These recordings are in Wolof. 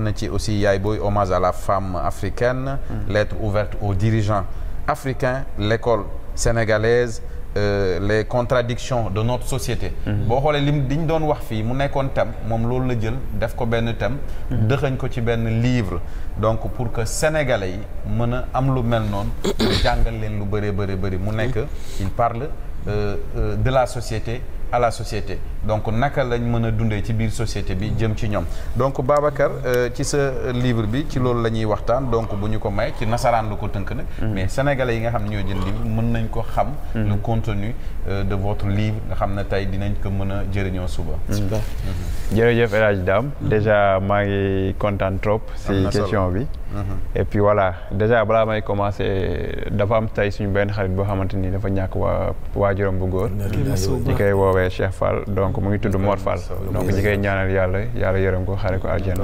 na ci aussi yaay booy hommage à la femme africaine, lettre ouverte aux dirigeants africains, l'école sénégalaise, les contradictions de notre société. boo xoolee lim diñ doon wax fii mu nekkoon thème moom loolu la jël def ko benn thème dëxañ ko ci benn livre donc pour que sénégalais yi mën a am lu mel noonu mu jàngal leen lu bëri mu nekk il parle de la société à la société donc naka lañ mën a dundee ci biir société bi jëm ci ñoom donc Babacar ci sa livre bi ci loolu la ñuy waxtaan donc bu ñu ko may ci nasaraan la ko tënk nag mais sénégalais yi nga xam ne ñoo jël livre mën nañ ko xam le contenu de votre livre nga xam ne tey dinañ ko mën a jëriñoo suba. jërëjëf El Hadj Dame déjà maa ngi kontaan trop si question bi et puis voilà déjà balaa may commencer dafa am tey suñu benn xarit boo xamante ni dafa ñàkk waajuram bu góor ñi koy woowee Cheikh Fall donc mu ngi tudd Mor Fall donc ñi koy ñaanal yàlla yërëm ko xare ko aljana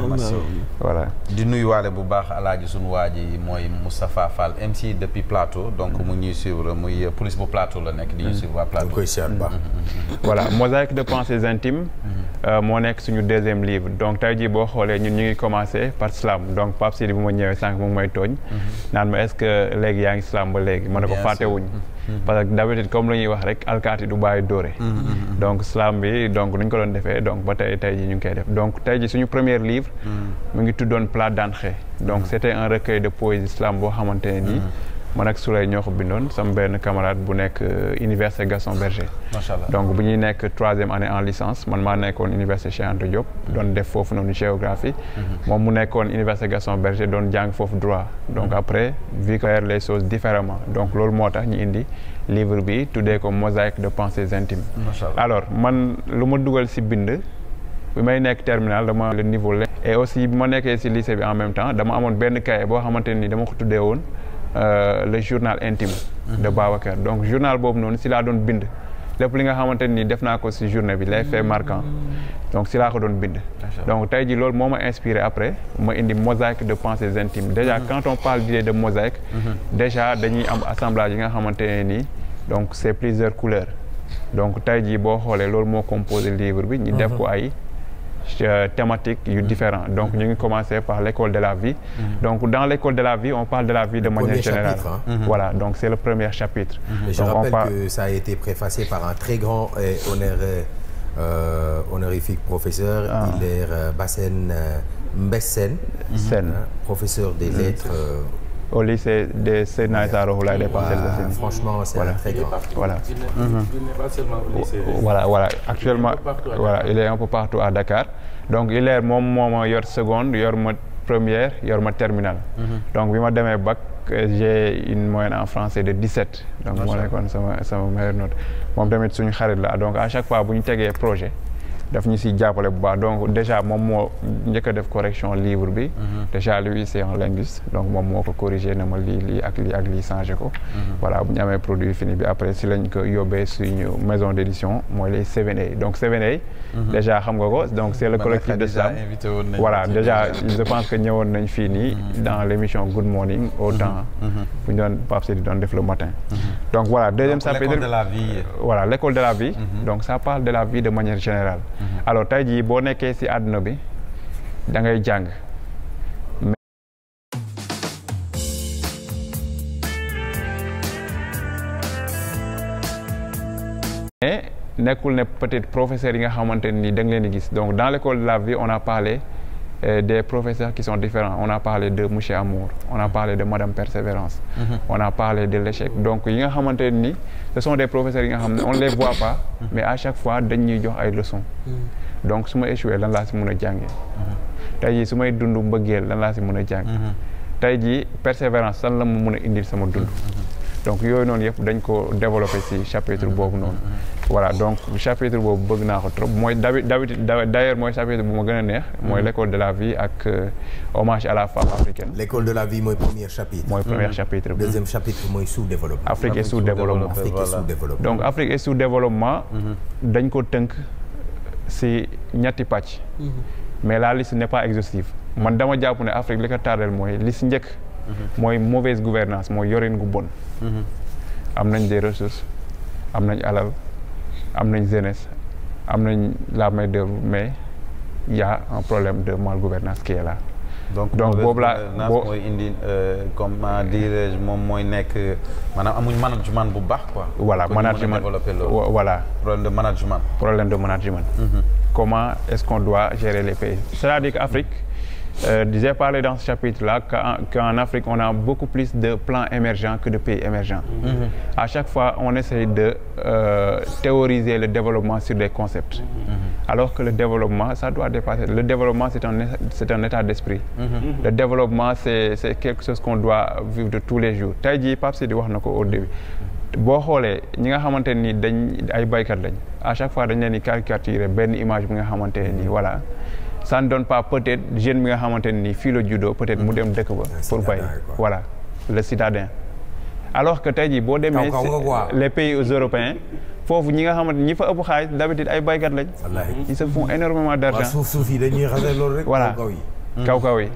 voilà di nuyuwaale bu baax alaaji suñu waa ji mooy Moustapha Fall MC depuis Plateau donc mu ñuy suivre muy police bu Plateau la nekk di ñu suivre waa Plateau koy siyaat baax voilà Mosaïque de pensées intimes moo nekk suñu deuxième livre donc tey jii boo xoolee ñun ñu ngi commencé par slam donc Pape Sidi bu ma ñëwee sànq mu ngi may tooñ naan ma est-ce que léegi yaa ngi slam ba léegi ma ne ko fàttewuñ parce que d'habitude comme la ñuy wax rek alkaati du bàyyi dóore donc slam bi donc nuñ ko doon defee donc ba tey ji ñu ngi koy def donc tey ji suñu premier livre mu ngi tuddoon Plat d'entrée donc c'était un recueil de poésie slam boo xamante ne nii man ak Souley ñoo ko bindoon sama benn camarade bu nekk université Gaston Berger donc bu ñuy nekk 3e année en licence man maa nekkoon université Cheikh Anta Diop doon def foofu noonu géographie moom mu nekkoon université Gaston Berger doon jàng foofu droit donc après vu que les choses différemment donc loolu moo tax ñu indi livre bi tuddee ko Mosaïque de pensées intimes alors man lu ma dugal si bind bi may nekk terminal dama le niveau et aussi bi ma nekkee si lycée bi en même temps dama amoon benn cahier boo xamante ni dama ko tuddee woon le journal intime de Babacar donc journal boobu noonu si laa doon bind lépp li nga xamante ni def naa ko si journée bi les faits marquants donc si laa ko doon bind donc tey jii loolu moo ma inspiré après ma indi Mosaïque de pensées intimes déjà quand on parle d'idée de mosaïque déjà dañuy am assemblage yi nga xamante ne nii donc c'est plusieurs couleurs donc tey jii boo xoolee loolu moo composé livre bi ñu def ko ay thématiques différents donc ñu ngi commencer par l'école de la vie donc dans l'école de la vie on parle de la vie de manière générale voilà donc c'est le premier chapitre je rappelle que ça a été préfacé par un très grand honorifique professeur Hilaire Bassène Mbessène professeur des lettres au lycée de Seydina Issa Rouhou Laye des Parcelles Assainies. Franchement, c'est un très grand. Voilà. Il n'est pas seulement au lycée. Voilà. Actuellement, il est un peu partout à Dakar. Donc, il est mon yor seconde, yor ma première, yor ma terminale. Donc, bi ma demee bac, j'ai une moyenne en français de 17. Donc, moo nekkoon sama meilleure note. Moom tamit suñu xarit la donc à chaque fois bu ñu tegee projet daf ñu si jàppale bu baax donc déjà moom moo njëkk a def correction livre bi déjà lui c'est un linguiste donc moom moo ko corrigé na ma lii ak lii changé ko voilà bu ñu amee produit fini bi après si lañ ko yóbbee suñu maison d'édition mooy les 7A donc 7A déjà xam nga ko donc c'est le collectif de slam voilà déjà je pense que ñëwoon nañ fii nii dans l'émission Good Morning au temps bu ñu doon Pape Sidi doon def le matin donc voilà deuxième chapitre voilà l'école de la vie donc ça parle de la vie de manière générale alors tey jii boo nekkee ci àdduna bi da ngay jàng mais nekkul ne peut-être professeurs yi nga xamante ni da nga leen di gis donc dans l'école de la vie on a parlé des professeurs qui sont différents on a parlé de Monsieur Amour on a parlé de Madame Persévérance on a parlé de l'échec donc yi nga xamante ni ce sont des professeurs yi nga xam ne on les voit pas mais à chaque fois dañ ñuy jox ay leçons donc su ma échoué lan laa si mën a jàngee tey jii su may dund mbëggeel lan laa si mën a jàng tey jii persévérance lan la ma mën a indil sama dund donc yooyu noonu yëpp dañ ko développé si chapitre boobu noonu voilà donc chapitre boobu bëgg naa ko trop mooy d'ailleurs mooy chapitre bu ma gën a neex mooy l'école de la vie ak hommage à la femme africaine. L'école de la vie mooy premier chapitre. mooy premier chapitre. Deuxième chapitre mooy sous-développement. Afrique et sous-développement. Afrique et sous-développement. donc Afrique et sous-développement. dañ ko tënk si ñetti pàcc. mais la liste n'est pas exhaustive. man dama jàpp ne Afrique li ko tardel mooy li si njëkk. mooy mauvaise gouvernance mooy yorin gu bon. am nañ des ressources am nañ alal am nañ jeunesse am nañ la main d'œuvre mais il y a un problème de malgouvernance qui est là donc boobu laa mooy indi comment dirais-je moom mooy nekk maanaam amuñ management bu baax quoi. voilà management voilà. problème de management. Comment est-ce qu'on doit gérer les pays? C'est-à-dire qu'Afrique, j'ai parlé dans ce chapitre-là qu'en Afrique, on a beaucoup plus de plans émergents que de pays émergents. À chaque fois, on essaye de théoriser le développement sur des concepts. Alors que le développement, ça doit dépasser. Le développement, c'est un état d'esprit. Le développement, c'est quelque chose qu'on doit vivre de tous les jours. Tey jii Pape Sidi wax na ko au début. boo xoolee ñi nga xamante ni dañ ay baykat lañ à chaque fois dañ leen di caricaturer benn image bi nga xamante ne nii voilà ça ne donne pas peut-être jeune bi nga xamante ne nii fii la juddoo peut-être mu dem dëkk ba pour bay voilà le citadin alors que tey jii boo demee les pays européens foofu ñi nga xamante ñi fa ëpp xaalis d'habitude ay baykat lañ ils se font énormément d'argent suuf yi dañuy xasee loolu rek voilà kaw yi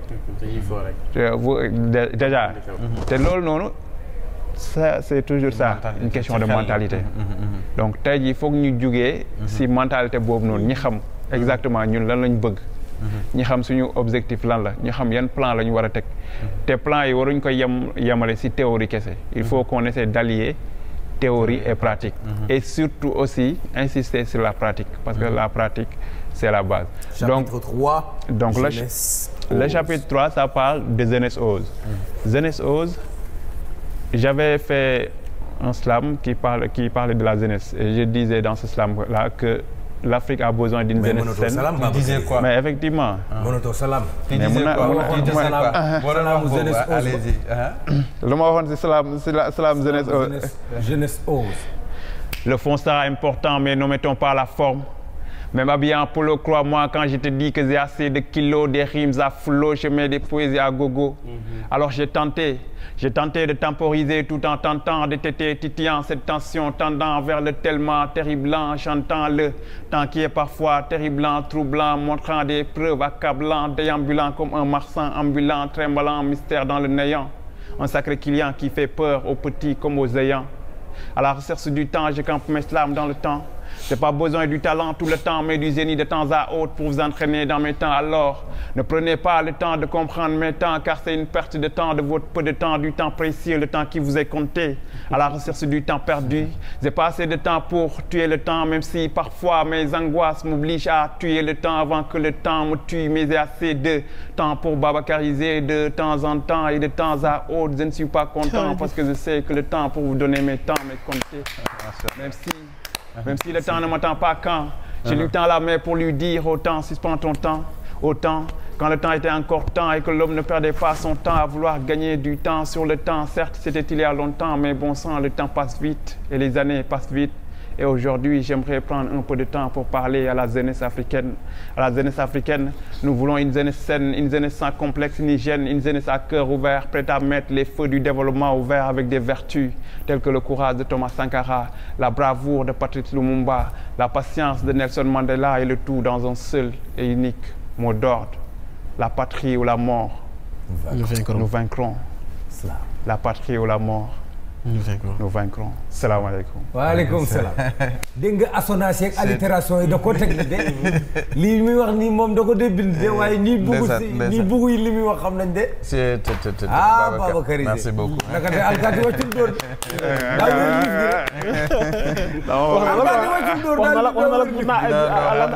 déjà te loolu noonu ça c'est toujours ça une question de mentalité donc tey jii foog ñu jugee si mentalité boobu noonu ñi xam exactement ñun lan lañ bëgg ñi xam suñu objectif lan la ñu xam yan plan la ñu war a teg te plan yi waruñ ko yemale si théorie kese il faut qu'on essaie d'allier théorie et pratique et surtout aussi insister sur la pratique parce que la pratique c'est la base. Chapitre 3, donc le chapitre 3 ça parle de Jeunesse Ose. Jeunesse Ose, j'avais fait un slam qui parlait de la jeunesse et je disais dans ce slam là que l'Afrique a besoin d'une jeunesse saine. Tu disais quoi? Mais effectivement. Monoto salam. Tu disais quoi? Allez-y. lu ma waxoon si slam jeunesse Ose. Jeunesse Ose. Le fond sera important mais n'omettons pas la forme. Même habillé en polo, crois-moi quand je te dis que j'ai assez de kilos, des rimes à flot, je mets des poésies à gogo. Alors j'ai tenté de temporiser tout en tentant de titillant cette tension tendant vers le tellement terriblant, chantant le temps qui est parfois terriblant, troublant, montrant des preuves accablants, déambulant comme un marchand ambulant, tremblant, mystère dans le néant. Un sacré client qui fait peur aux petits comme aux ayants. À la recherche du temps, je campe mes slams dans le temps. J'ai pas besoin du talent tout le temps, mais du génie de temps à autre pour vous entraîner dans mes temps. Alors, ne prenez pas le temps de comprendre mes temps, car c'est une perte de temps, de votre peu de temps, du temps précieux, le temps qui vous est compté. À la recherche du temps perdu, j'ai pas assez de temps pour tuer le temps, même si parfois mes angoisses m'obligent à tuer le temps avant que le temps me tue. Mais j'ai assez de temps pour babacariser de temps en temps et de temps à autre. Je ne suis pas content parce que je sais que le temps pour vous donner mes temps m'est compté. Même si le temps ne m'attend pas quand je lui tends la main pour lui dire autant suspends ton temps, autant quand le temps était encore temps et que l'homme ne perdait pas son temps à vouloir gagner du temps sur le temps. Certes, c'était il y a longtemps, mais bon sang, le temps passe vite et les années passent vite. Et aujourd'hui, j'aimerais prendre un peu de temps pour parler à la jeunesse africaine. À la jeunesse africaine, nous voulons une jeunesse saine, une jeunesse sans complexe ni gêne, une jeunesse à cœur ouvert, prête à mettre les feux du développement ouverts avec des vertus telles que le courage de Thomas Sankara, la bravoure de Patrice Lumumba, la patience de Nelson Mandela et le tout dans un seul et unique mot d'ordre. La patrie ou la mort. Nous vaincrons. La patrie ou la mort. Nous vaincrons. Salaamaaleykum. waaleykum salaam. dégg nga assonance ak allitération yi da ko teg de lii muy wax nii moom da ko dee bind de waaye ñii bugg si ñii bugg yi li muy wax xam nañ de. ah Babacar merci beaucoup. naka de alkaati wàccul dóor.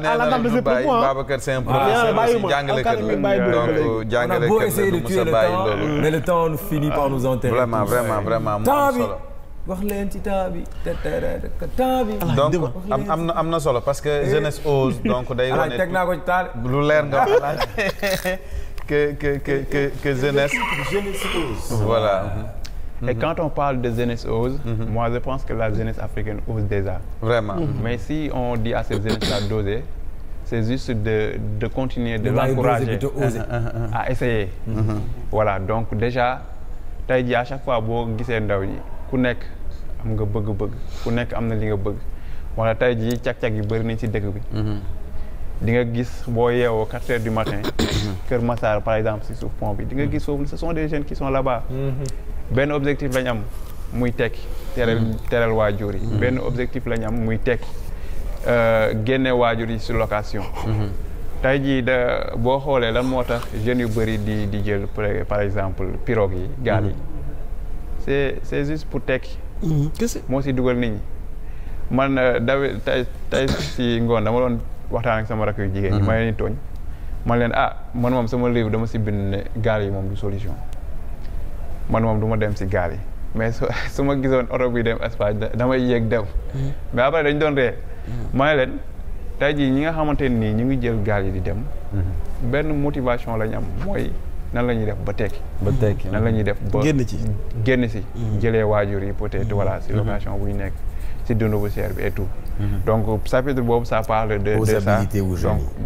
Babacar c'est un professeur aussi jàngalekat la donc jàngalekat la du Moussa bàyyi loolu. mais le temps finit par nous enterrer. vraiment. wax leen ci temps bi temps bi. donc am na solo parce que jeunesse ose donc day wane teg naa ko ci taal lu leer nga wax que jeunesse ose. Voilà. Et quand on parle de jeunesse ose, moi je pense que la jeunesse africaine ose déjà. Vraiment. Mais si on dit à cette jeunesse-là d'oser, c'est juste de continuer de l'encourager à essayer. Voilà, donc déjà tey jii à chaque fois boo gisee ndaw ñi ku nekk am nga bëgg-bëgg ku nekk am na li nga bëgg wala tey jii cag-cag yi bëri nañ ci dëkk bi di nga gis boo yeewoo 4 heures du matin Kër Massar par exemple si suuf pont bi di nga gis foofu ce sont des jeunes qui sont là-bas benn objectif lañ am muy tekki teral waajur yi benn objectif lañ am muy tekki génne waajur yi sur location tey jii boo xoolee lan moo tax jeunes yu bëri di jël par exemple pirogue yi gaal yi c'est juste pour tekki moo si dugal nit ñi man tey si ngoon dama doon waxtaan ak sama rakk yu jigéen ñi ma leen di tooñ man leen man moom sama livre dama si bind ne gaal yi moom du solution man moom du ma dem si gaal yi mais su ma gisoon oto bi dem Espagne damay yéeg dem mais après dañ doon ree ma ne leen tey jii ñi nga xamante nii ñu ngi jël gaal yi di dem benn motivation lañ am mooy nan la ñuy def ba tekki nan la ñuy def ba génn si jëlee waajur yi peut-être voilà si location bu ñu nekk si dund bu cher bi et tout donc chapitre boobu ça parle de ça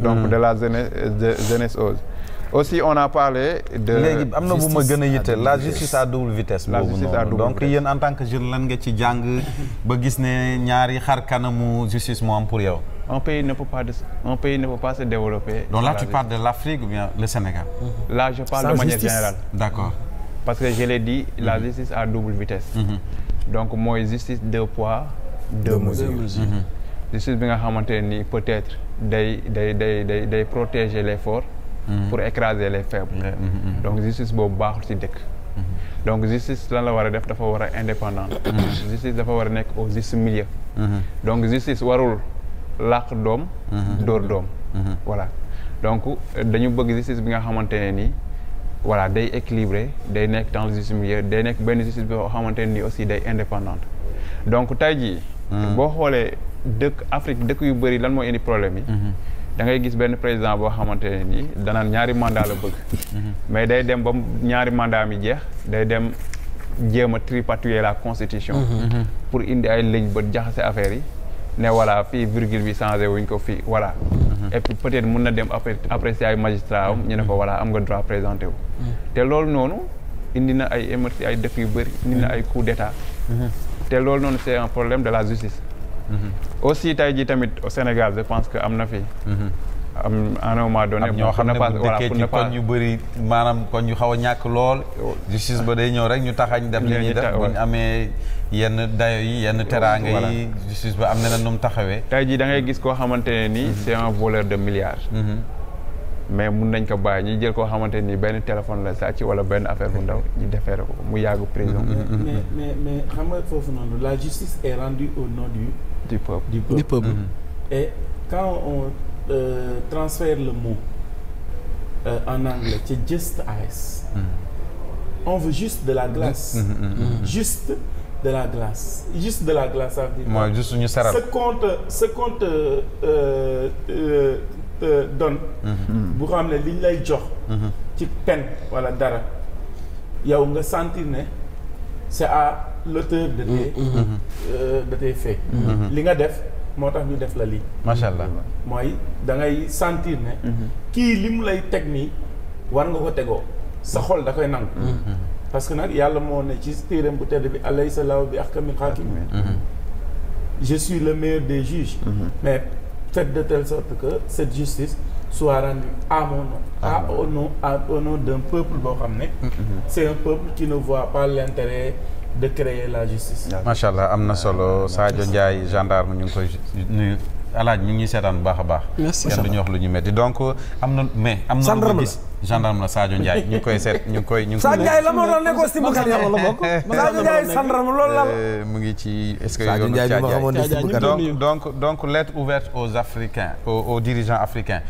donc de la jeunesse ose aussi on a parlé de léegi am na bu ma gën a yitteel la justice à double vitesse boobu noonu donc yéen en tant que jeune lan nga ci jàng ba gis ne ñaari xar kanamu justice moo am pour yow. Un pays ne peut pas se développer. Donc là tu parles de l'Afrique ou bien le Sénégal? Là je parle de manière générale. D'accord. Parce que je l'ai dit, la justice à double vitesse. Donc mooy justice deux poids deux mesures. Justice bi nga xamante ni peut-être day protéger les forts pour écraser les faibles. Donc justice boobu baaxul ci dëkk. Donc justice lan la war a def dafa war a indépendante. Justice dafa war a nekk au juste milieu. Donc justice warul làq doom dóor doom. Voilà donc dañu bëgg justice bi nga xamante ne nii voilà day équilibré day nekk dans le juste milieu day nekk benn justice bi nga xamante ne nii aussi day indépendante. Donc tey jii boo xoolee dëkk Afrique dëkk yu bëri lan moo indi problème yi da ngay gis benn président boo xamante ne nii danaan ñaari mandat la bëgg mais day dem ba ñaari mandat mi jeex day dem jéem a tripatouiller la constitution pour indi ay ligne ba jaxase affaire yi ne voilà fii virgule bi changé wuñ ko fii voilà et puis peut-être mun na dem après si ay magistrat am ñu ne ko voilà am nga droit présenté wu te loolu noonu indi na ay émeutes ay dëkk yu bëri indi na ay coup d'état te loolu noonu c'est un problème de la justice aussi tey jii tamit au Sénégal je pense que am na fi am à un moment donné ñoo xam ne bu dëkkee ci koñ yu bëri maanaam koñ yu xaw a ñàkk lool justice ba day ñëw rek ñu taxañ def li ñuy def bu ñu amee yenn dayo yi yenn teraanga yi justice ba am na nu mu taxawee tey jii da ngay gis koo xamante ne nii c'est un voleur de milliards mais mun nañ ko bàyyi ñi jël koo xamante nii benn téléphone la sàcc wala benn affaire bu ndaw ñu defeere ko mu yàgg prison mais xam nga foofu noonu la justice est rendue au nom du peuple et quand on transfère le mot en anglais c'est just ice on veut juste de la glace juste de la glace ça veut dire mooy juste ñu seral ce qu'on te donne bu xam ne liñ lay jox ci peine wala dara yow nga sentir ne c'est à l'auteur de tes faits li nga def moo tax ñu def la lii macha allah mooy da ngay sentir ne kii li mu lay teg nii war nga ko tegoo sa xol da koy nangu parce que nag yàlla moo ne ci téeram bu tedd bi alaysa llaahu bi ahkamil haakimiin je suis le meilleur des juges mais faites de telle sorte que cette justice soit rendue à mon nom au nom d'un peuple boo xam ne c'est un peuple qui ne voit pas l'intérêt de créer la justice. macha allah am na solo Sadio Ndiaye gendarme ñu ngi koy nuyu alaaj ñu ngi seetaan bu baax a baax. merci kenn du ñu wax lu ñu metti donc am na mais. am na lu ma gis gendarme la Sadio Ndiaye ñu ngi koy seet ñu ngi koy. Sadio Ndiaye la moo doon nekkoon si Boucar yàlla la bokk. Sadio Ndiaye gendarme loolu la. mu ngi ci est-ce que. Sadio Ndiaye bi ma xamoon ne si Boucar donc lettre ouverte aux Africains aux dirigeants africains.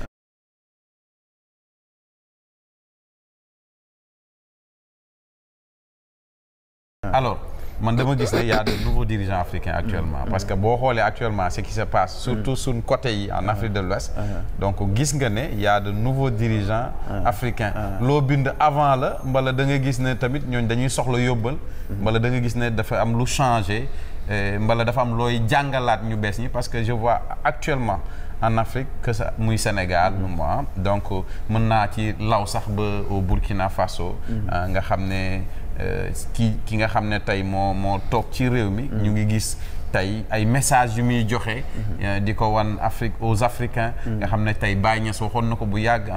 Alors man dama gis ne y a de nouveaux dirigeants africains actuellement parce que boo xoolee actuellement ce qui se passe surtout suñ côté yi en Afrique de l'Ouest donc gis nga ne y a de nouveaux dirigeants africains loo bind avant la mbala da nga gis ne tamit ñooñ dañuy soxla yóbbal mbala da nga gis ne dafa am lu changé mbala dafa am looy jàngalaat ñu bees ñi parce que je vois actuellement en Afrique que ça muy Sénégal moi donc mën naa ci law sax ba au Burkina Faso nga xam ne ki nga xam ne tey moo toog ci réew mi ñu ngi gis tey ay messages yu muy joxe. di ko wan Afrique aux Africains. nga xam ne tey Baye Niass waxoon na ko bu yàgg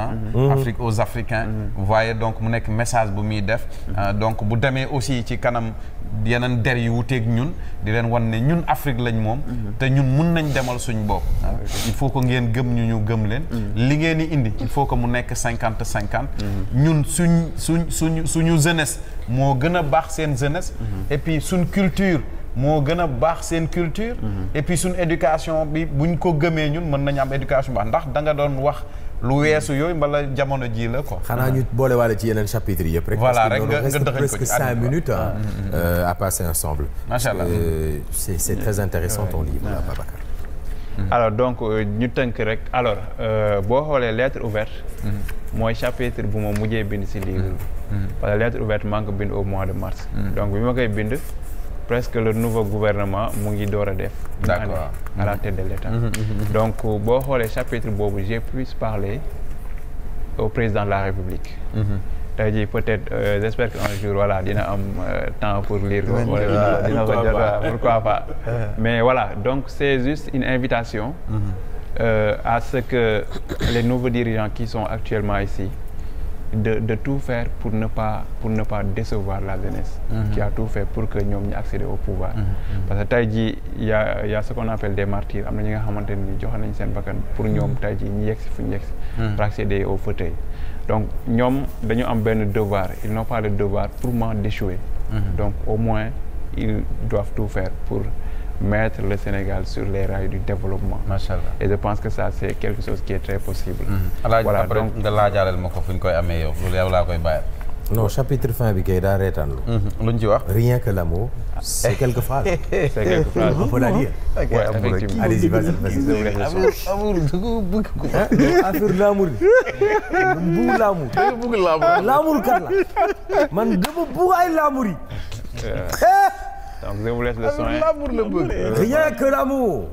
Afrique aux Africains. vous voyez donc mu nekk message bu muy def. donc bu demee aussi ci kanam yeneen der yu wuteeg ñun di leen wan ne ñun Afrique lañ moom. te ñun mun nañ demal suñ bopp. il faut que ngeen gëm ñu gëm leen. li ngeen di indi il faut que mu nekk 50-50. ñun suñu jeunesse moo gën a baax seen jeunesse. et puis suñ culture moo gën a baax seen culture. et puis suñ éducation bi buñ ko gëmee ñun mën nañu am éducation baax ndax da nga doon wax lu weesu yooyu mbala jamono ji la quoi. xanaa ñu boole waale ci yeneen chapitres yëpp rek. voilà rek nga reste dëxëñ ko presque 5 minutes à passer ensemble. macha allah c'est très intéressant ton livre Babacar. alors donc ñu tënk rek alors boo xoolee lettre ouverte. mooy chapitre bu ma mujjee bind ci livre bi. parce que lettre ouverte maa ngi ko bind au mois de mars. donc bi ma koy bind presque le nouveau gouvernement mu ngi door a def. d'accord à la tête de l'État. donc boo xoolee chapitre boobu j'ai plus parlé au président de la République. tey jii peut-être j'espère qu'un jour voilà dina am temps pour lire ko. dina ko jot pourquoi pas. mais voilà donc c'est juste une invitation. À ce que les nouveaux dirigeants qui sont actuellement ici de tout faire pour ne pas décevoir la jeunesse. Qui a tout fait pour que ñoom ñu accéder au pouvoir. parce que tey jii y a ce qu'on appelle des martyrs am na ñi nga xamante ni joxe nañ seen bakkan pour ñoom tey jii ñu yegg si fu ñu yegg si. pour accéder au fauteuil. donc ñoom dañu am benn devoir ils n'ont pas le devoir purement d'échouer. donc au moins ils doivent tout faire pour mettre le Sénégal sur les rails du développement. Machallah. Et je pense que ça c'est quelque chose qui est très possible. voilà donc nga laajaaleel ma ko fu ñu koy amee yow loolu yow laa koy bàyyil. non chapitre fin bi kay daa reetaan lu. luñ ci wax. rien que l'amour. c'est quelques phrases. c'est quelques phrases. on peut la lire. Ouais, effectivement. allez-y vas-y. amour bëgg ko. affaire l'amour bi. bëgg l'amour. bëgg l'amour. l'amour kat la. man dama bëgg ay l'amour yi. Donc je vous laisse le soin. Rien que l'amour.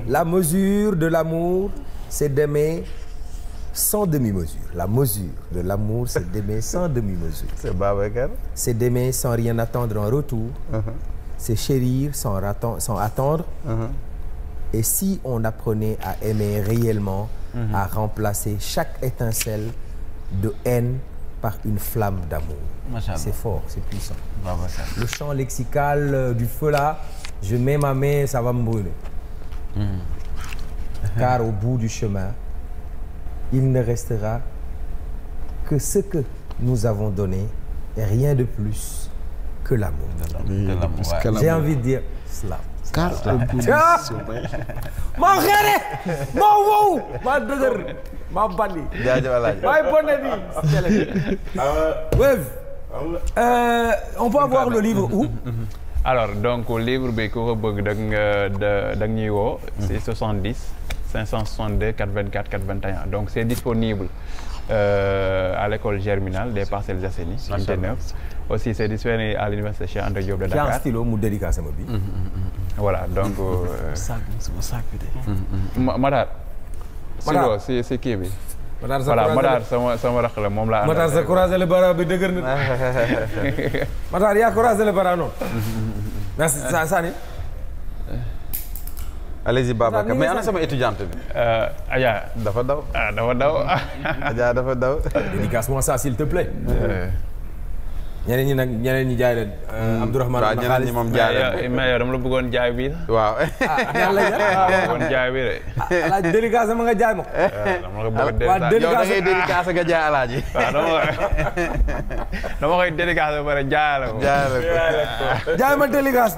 La mesure de l'amour, c'est d'aimer sans demi-mesure. La mesure de l'amour, c'est d'aimer sans demi-mesure. C'est Babacar. C'est d'aimer sans rien attendre en retour. C'est chérir sans attendre. Et si on apprenait à aimer réellement, à remplacer chaque étincelle de haine par une flamme d'amour. C'est fort, c'est puissant. Le champ lexical du feu là, je mets ma main, ça va me brûler. Car au bout du chemin, il ne restera que ce que nous avons donné et rien de plus que l'amour. J'ai envie de dire cela. Car au bout du chemin. maa xeere maa wow maa dëgër maa bandi. jaajëf Alaaji. maa bonne vie. On peut avoir le livre où? Alors donc livre bi ku ko bëgg da ñuy woo. c'est 70 562 424 421 donc c'est disponible à l'école germinale des Parcelles Assainies. unité 9. aussi c'est disponible à l'université Cheikh Anta Diop de Dakar. J'ai un stylo mu dédicace sama bi. voilà donc. sama sac bi de. Matar. stylo si kii bi. Matar sama rakk la moom laa. Matar sa croisé le bara bi dëgër na. Matar yaa croisé le bara noonu. merci Sani. allez-y Babacar mais ana sama étudiante bi. Adja. dafa daw. dafa daw. Adja dafa daw. dédicace-moi ça s'il te plaît. ñeneen ñi nag ñeneen ñi jaay leen. Abdourahmane waaw ñeneen ñi moom jaay leen mais yow dama la bëggoon jaay bi. waaw. yàlla bëggoon jaay bi de. Alaaji dédicace ma nga jaay ma. dama la bëgg a yow da ngay dédicace nga jaay Alaaji. waaw dama koy dédicace ba pare jaay la ko. jaay ma dédicace.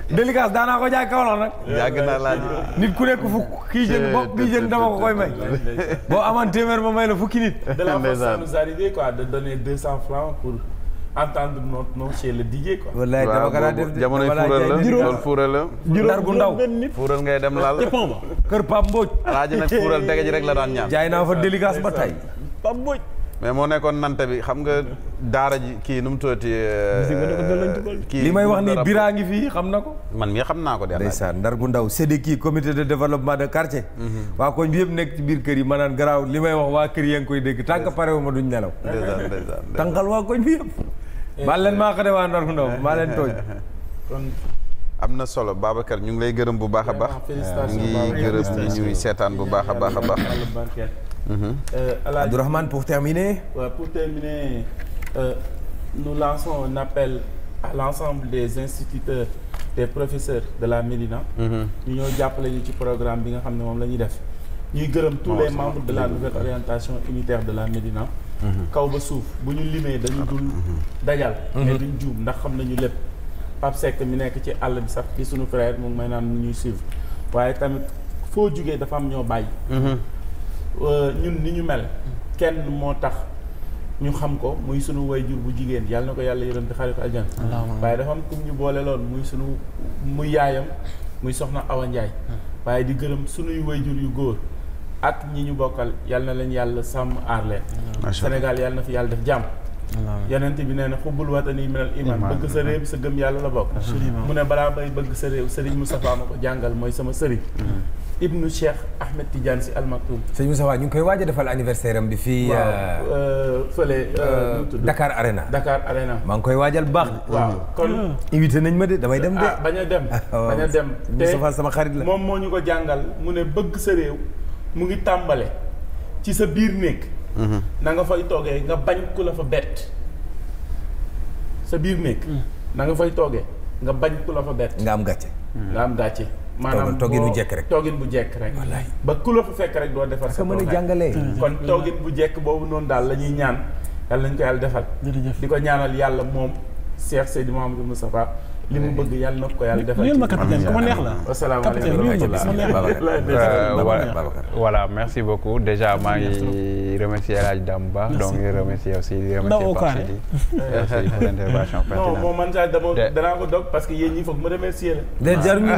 dédicace daanaa ko jaay Kaolack nag. yàgg na Alaaji. nit ku nekk fukk kii jënd bopp bii jënd dama ko koy may. boo amoon téeméer ma may la fukki nit. De la façon ça nous arrivait quoi de donner 200 francs pour entendre notre nom chez le DJ quoi. wallaay dama ko daan def jamonoy fuural la loolu fuural la. ndar gu ndaw. fuural ngay dem lal. kër Pape Mbodj. Alaaji nag fuural dege ji rek la daan ñaan. jaay naa fa dédicace ba tey. Pape Mbodj. mais moo nekkoon nante bi xam nga daara ji kii nu mu tuddati. kii li may wax ni biraa ngi fii xam na ko. man mii xam naa ko de. ndeysaan ndar gu ndaw CDK comité de développement de quartier. waa koñ bi yëpp nekk ci biir kër yi ma naan garaaw li may wax waa kër yi yaa ngi koy dégg tant que pare wu ma duñ nelaw. ndeysaan tànqal waa koñ bi yëpp. maa leen maa xade waa ndar gu ndaw maa leen tooñ. kon am na solo Babacar ñu ngi lay gërëm bu baax a baax. ñu ngi gërëm ñi ñuy seetaan bu baax a baax a baax. Abdourahmane pour terminer. Pour terminer, nous lançons un appel à l'ensemble des instituteurs, des professeurs de la Médina. ñu ñëw jàppale ñu ci programme bi nga xam ne moom la ñuy def. ñuy gërëm tous les membres de la nouvelle orientation unitaire de la Médina. kaw ba suuf bu ñu limee dañu dul dajal. mais duñ juum ndax xam nañu lépp. Pape Seck mi nekk ci àll bi sax di suñu frère mu ngi may naan mu ñuy suivre waaye tamit foo jugee dafa am ñoo bàyyi. ñun ni ñu mel. kenn moo tax ñu xam ko muy sunu wayjur bu jigéen yàlla na ko yàlla yërëm te xarit aljan waaye dafa am kum ñu boole loon muy yaayam muy soxna Awa Ndiaye. waaye di gërëm sunuy wayjur yu góor ak ñi ñu bokkal yàlla na leen yàlla sàmm aar leen. Sénégal yàlla na fi yàlla def jàmm. yonent bi nee na xubbul watani minal iman bëgg sa réew sa gëm yàlla la bokk. mu ne balaa bay bëgg sa réew Serigne Moustapha ma ko jàngal mooy sama sëriñ. Ibnu Cheikh Ahmed Tidiane Sy Al Maktoum. sëñ Moustapha ñu ngi koy waaj a defal anniversaire am bi fii. fële. Dakar Arena. Dakar Arena. maa ngi koy waajal bu baax. waaw kon. invité nañ ma de damay dem de. bañ a dem. bañ a dem te Moustapha sama xarit la. moom moo ñu ko jàngal mu ne bëgg sa réew mu ngi tàmbale ci sa biir néeg. na nga fay toogee nga bañ ku la fa bett. sa biir néeg. na nga fay toogee nga bañ ku la fa bett. nga am gàcce. nga am gàcce. maanaam toogin bu jekk rek. toogin bu jekk rek. wallaay ba ku la fa fekk rek doo defar sa mën a jàngalee. kon toogin bu jekk boobu noonu daal la ñuy ñaan yàlla nañ ko yàlla defal. di ko ñaanal yàlla moom Cheikh Seydi Mouhamadou Moustapha li mu bëgg yàlla na ko yàlla defal. lii ma capitaine ku ma neex la. voilà merci beaucoup déjà maa ngi remercier El Hadj Dame Ba donc ngi remercier aussi di remercier Pape Sidi pour l'intervention pertinente. non moom man sax danaa ko dog parce que yéen ñi foog ma remercier la. jarul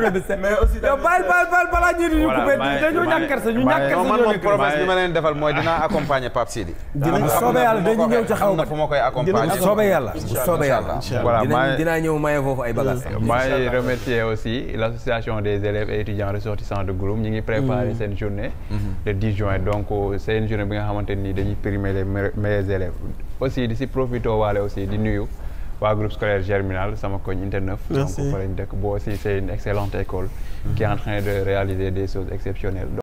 remercier mais aussi bal balaa ñu coupé dañoo ñàkk kersa ñu ñàkk kersa man moom promesse bi ma leen defal mooy dinaa accompagner Pape Sidi. dinañ soobee yàlla dañu ñëw ca xaw ma fu ma koy accompagner. soobee yàlla soobee yàlla. voilà dinaa ñëw maye foofu ay bagages. maa ngi remercier aussi l'association des élèves et étudiants ressortissants de Gouloume ñi ngi préparer seen journée. le 10 juin donc c'est une journée bi nga xamante ni dañuy primer les meilleurs élèves. aussi di si profité waale aussi di nuyu waa groupe scolaire Germinal sama koñ Unité 9. donc fa lañ dëkk boo aussi c'est une excellente école. qui est en train de réaliser des choses exceptionnelles.